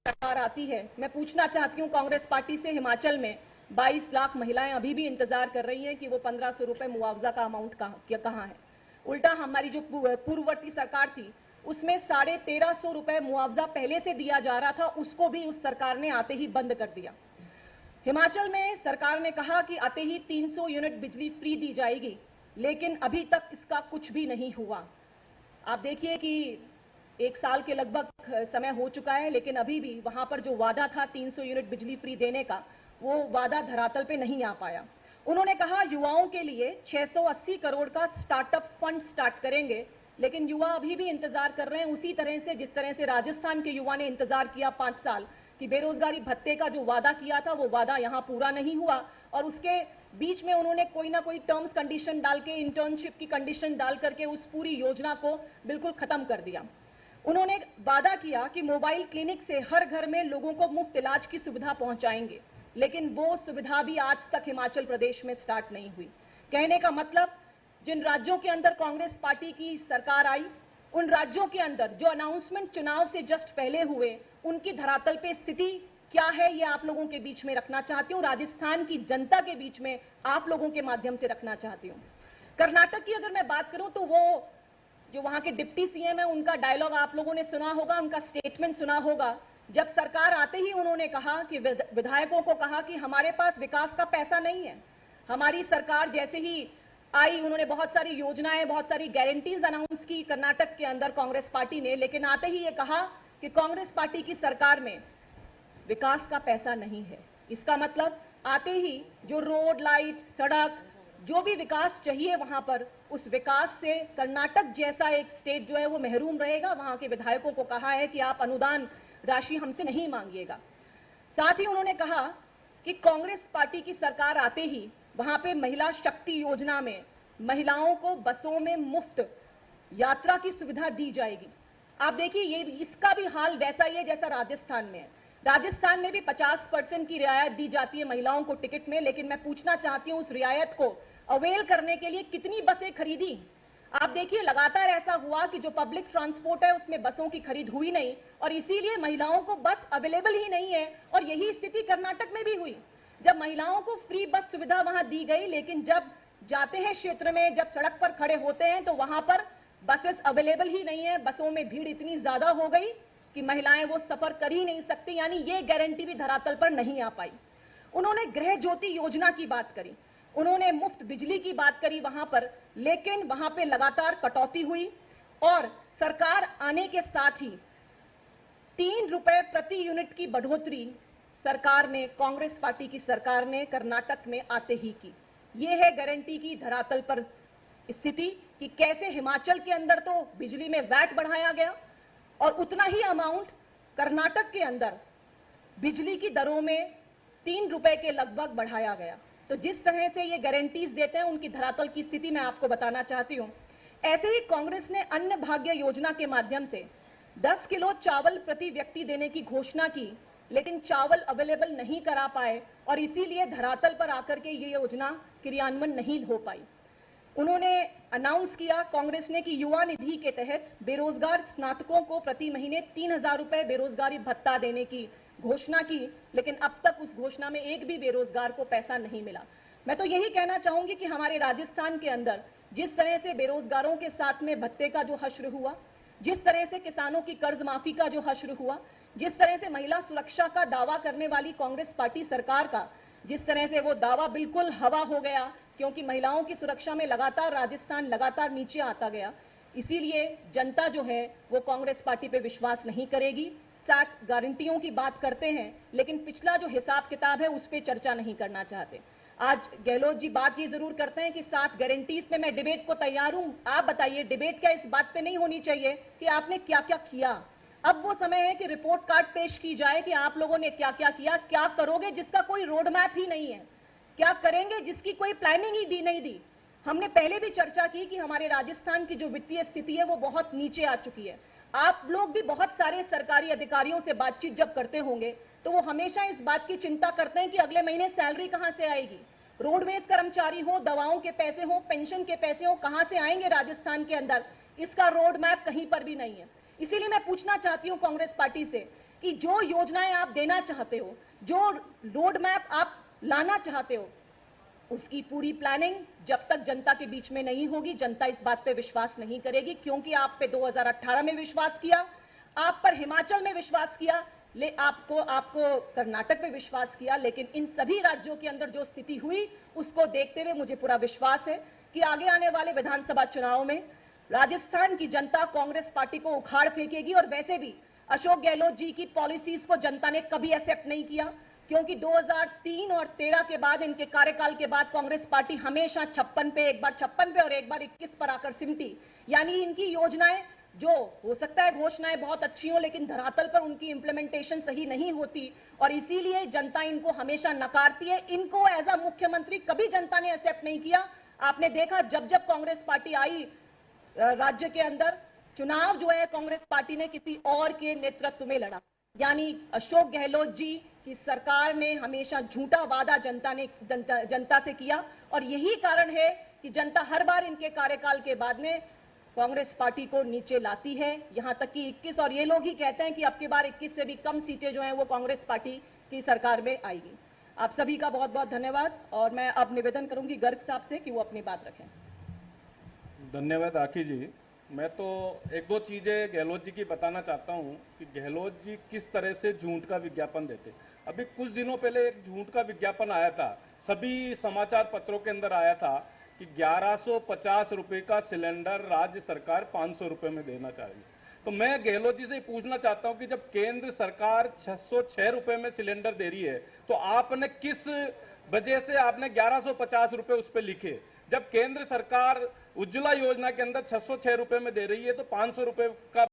सरकार आती है, मैं पूछना चाहती हूँ कांग्रेस पार्टी से, हिमाचल में 22 लाख महिलाएं अभी भी इंतजार कर रही हैं कि वो 1500 रुपए मुआवजा का अमाउंट कहाँ है। उल्टा हमारी जो पूर्ववर्ती सरकार थी उसमें 1350 रुपए मुआवजा पहले से दिया जा रहा था, उसको भी उस सरकार ने आते ही बंद कर दिया। हिमाचल में सरकार ने कहा कि आते ही 300 यूनिट बिजली फ्री दी जाएगी, लेकिन अभी तक इसका कुछ भी नहीं हुआ। आप देखिए कि 1 साल के लगभग समय हो चुका है, लेकिन अभी भी वहां पर जो वादा था 300 यूनिट बिजली फ्री देने का, वो वादा धरातल पे नहीं आ पाया। उन्होंने कहा युवाओं के लिए 680 करोड़ का स्टार्टअप फंड स्टार्ट करेंगे, लेकिन युवा अभी भी इंतजार कर रहे हैं उसी तरह से जिस तरह से राजस्थान के युवा ने इंतजार किया 5 साल कि बेरोजगारी भत्ते का जो वादा किया था वो वादा यहाँ पूरा नहीं हुआ, और उसके बीच में उन्होंने कोई ना कोई टर्म्स कंडीशन डाल के, इंटर्नशिप की कंडीशन डाल करके उस पूरी योजना को बिल्कुल खत्म कर दिया। उन्होंने वादा किया कि मोबाइल क्लिनिक से हर घर में लोगों को मुफ्त इलाज की सुविधा पहुंचाएंगे, लेकिन वो सुविधा भी आज तक हिमाचल प्रदेश में स्टार्ट नहीं हुई। कहने का मतलब, जिन राज्यों के अंदर कांग्रेस पार्टी की सरकार आई, उन राज्यों के अंदर जो अनाउंसमेंट चुनाव से जस्ट पहले हुए, उनकी धरातल पे स्थिति क्या है ये आप लोगों के बीच में रखना चाहती हूँ, राजस्थान की जनता के बीच में आप लोगों के माध्यम से रखना चाहती हूँ। कर्नाटक की अगर मैं बात करूं तो वो जो वहां के डिप्टी सीएम है, उनका डायलॉग आप लोगों ने सुना होगा, उनका स्टेटमेंट सुना होगा। जब सरकार आते ही उन्होंने कहा कि विधायकों को कहा कि हमारे पास विकास का पैसा नहीं है। हमारी सरकार जैसे ही आई, उन्होंने बहुत सारी योजनाएं, बहुत सारी गारंटीज अनाउंस की कर्नाटक के अंदर कांग्रेस पार्टी ने, लेकिन आते ही ये कहा कि कांग्रेस पार्टी की सरकार में विकास का पैसा नहीं है। इसका मतलब आते ही जो रोड, लाइट, सड़क, जो भी विकास चाहिए वहां पर, उस विकास से कर्नाटक जैसा एक स्टेट जो है वो महरूम रहेगा। वहां के विधायकों को कहा है कि आप अनुदान राशि हमसे नहीं मांगिएगा। साथ ही उन्होंने कहा कि कांग्रेस पार्टी की सरकार आते ही वहां पे महिला शक्ति योजना में महिलाओं को बसों में मुफ्त यात्रा की सुविधा दी जाएगी। आप देखिए, ये इसका भी हाल वैसा ही है जैसा राजस्थान में है। राजस्थान में भी 50% की रियायत दी जाती है महिलाओं को टिकट में, लेकिन मैं पूछना चाहती हूँ उस रियायत को अवेल करने के लिए कितनी बसें खरीदी। आप देखिए, लगातार ऐसा हुआ कि जो पब्लिक ट्रांसपोर्ट है उसमें बसों की खरीद हुई नहीं, और इसीलिए महिलाओं को बस अवेलेबल ही नहीं है। और यही स्थिति कर्नाटक में भी हुई, जब महिलाओं को फ्री बस सुविधा वहां दी गई, लेकिन जब जाते हैं क्षेत्र में, जब सड़क पर खड़े होते हैं तो वहां पर बसेस अवेलेबल ही नहीं है। बसों में भीड़ इतनी ज्यादा हो गई कि महिलाएं वो सफर कर ही नहीं सकती, यानी ये गारंटी भी धरातल पर नहीं आ पाई। उन्होंने गृह ज्योति योजना की बात करी, उन्होंने मुफ्त बिजली की बात करी वहां पर, लेकिन वहां पे लगातार कटौती हुई, और सरकार आने के साथ ही 3 रुपए प्रति यूनिट की बढ़ोतरी सरकार ने, कांग्रेस पार्टी की सरकार ने कर्नाटक में आते ही की। यह है गारंटी की धरातल पर स्थिति कि कैसे हिमाचल के अंदर तो बिजली में वैट बढ़ाया गया और उतना ही अमाउंट कर्नाटक के अंदर बिजली की दरों में 3 रुपए के लगभग बढ़ाया गया। तो जिस तरह से ये गारंटीज देते हैं, उनकी धरातल की स्थिति मैं आपको बताना चाहती हूं। ऐसे ही कांग्रेस ने अन्न भाग्य योजना के माध्यम से 10 किलो चावल प्रति व्यक्ति देने की घोषणा की, लेकिन चावल अवेलेबल नहीं करा पाए, और इसीलिए धरातल पर आकर के ये योजना क्रियान्वयन नहीं हो पाई। उन्होंने अनाउंस किया कांग्रेस ने कि युवा निधि के तहत बेरोजगार स्नातकों को प्रति महीने 3000 रुपए बेरोजगारी भत्ता देने की घोषणा की, लेकिन अब तक उस घोषणा में एक भी बेरोजगार को पैसा नहीं मिला। मैं तो यही कहना चाहूंगी कि हमारे राजस्थान के अंदर जिस तरह से बेरोजगारों के साथ में भत्ते का जो हश्र हुआ, जिस तरह से किसानों की कर्ज माफी का जो हश्र हुआ, जिस तरह से महिला सुरक्षा का दावा करने वाली कांग्रेस पार्टी सरकार का जिस तरह से वो दावा बिल्कुल हवा हो गया, क्योंकि महिलाओं की सुरक्षा में लगातार राजस्थान लगातार नीचे आता गया। इसीलिए जनता जो है वो कांग्रेस पार्टी पे विश्वास नहीं करेगी। 7 गारंटियों की बात करते हैं, लेकिन पिछला जो हिसाब किताब है उस पर चर्चा नहीं करना चाहते। आज गहलोत जी बात ये जरूर करते हैं कि 7 गारंटीज में मैं डिबेट को तैयार हूं। आप बताइए, डिबेट क्या इस बात पे नहीं होनी चाहिए कि आपने क्या क्या किया? अब वो समय है कि रिपोर्ट कार्ड पेश की जाए कि आप लोगों ने क्या क्या किया, क्या करोगे जिसका कोई रोड मैप ही नहीं है, क्या करेंगे जिसकी कोई प्लानिंग ही नहीं दी। हमने पहले भी चर्चा की कि हमारे राजस्थान की जो वित्तीय स्थिति है वो बहुत नीचे आ चुकी है। आप लोग भी बहुत सारे सरकारी अधिकारियों से बातचीत जब करते होंगे तो वो हमेशा इस बात की चिंता करते हैं कि अगले महीने सैलरी कहां से आएगी, रोडवेज कर्मचारी हो, दवाओं के पैसे हो, पेंशन के पैसे हो, कहां से आएंगे राजस्थान के अंदर, इसका रोड मैप कहीं पर भी नहीं है। इसीलिए मैं पूछना चाहती हूं कांग्रेस पार्टी से कि जो योजनाएं आप देना चाहते हो, जो रोड मैप आप लाना चाहते हो, उसकी पूरी प्लानिंग जब तक जनता के बीच में नहीं होगी, जनता इस बात पे विश्वास नहीं करेगी। क्योंकि आप पे 2018 में विश्वास किया, आप पर हिमाचल में विश्वास किया, आपको कर्नाटक में विश्वास किया, लेकिन इन सभी राज्यों के अंदर जो स्थिति हुई उसको देखते हुए मुझे पूरा विश्वास है कि आगे आने वाले विधानसभा चुनाव में राजस्थान की जनता कांग्रेस पार्टी को उखाड़ फेंकेगी। और वैसे भी अशोक गहलोत जी की पॉलिसीज को जनता ने कभी एक्सेप्ट नहीं किया, क्योंकि 2003 और 13 के बाद, इनके कार्यकाल के बाद कांग्रेस पार्टी हमेशा 56 पे, एक बार 56 पे और एक बार 21 पर आकर सिमटी। यानी इनकी योजनाएं, जो हो सकता है घोषणाएं बहुत अच्छी हो, लेकिन धरातल पर उनकी इंप्लीमेंटेशन सही नहीं होती, और इसीलिए जनता इनको हमेशा नकारती है। इनको एज अ मुख्यमंत्री कभी जनता ने एक्सेप्ट नहीं किया। आपने देखा जब जब कांग्रेस पार्टी आई राज्य के अंदर, चुनाव जो है कांग्रेस पार्टी ने किसी और के नेतृत्व में लड़ा। यानी अशोक गहलोत जी की सरकार ने हमेशा झूठा वादा जनता से किया, और यही कारण है कि जनता हर बार इनके कार्यकाल के बाद में कांग्रेस पार्टी को नीचे लाती है, यहां तक कि 21, और ये लोग ही कहते हैं कि अब की बार 21 से भी कम सीटें जो हैं वो कांग्रेस पार्टी की सरकार में आएगी। आप सभी का बहुत बहुत धन्यवाद, और मैं अब निवेदन करूंगी गर्ग साहब से कि वो अपनी बात रखें। धन्यवाद आखी जी। मैं तो एक दो चीज़ें गहलोत जी की बताना चाहता हूं कि गहलोत जी किस तरह से झूठ का विज्ञापन देते। अभी कुछ दिनों पहले एक झूठ का विज्ञापन आया था, सभी समाचार पत्रों के अंदर आया था कि 1150 रुपए का सिलेंडर राज्य सरकार 500 रुपए में देना चाहिए। तो मैं गहलोत जी से पूछना चाहता हूं कि जब केंद्र सरकार 606 रुपए में सिलेंडर दे रही है, तो आपने किस वजह से आपने 1150 रुपए उस पर लिखे? जब केंद्र सरकार उज्ज्वला योजना के अंदर 606 रुपए में दे रही है, तो 500 रुपए का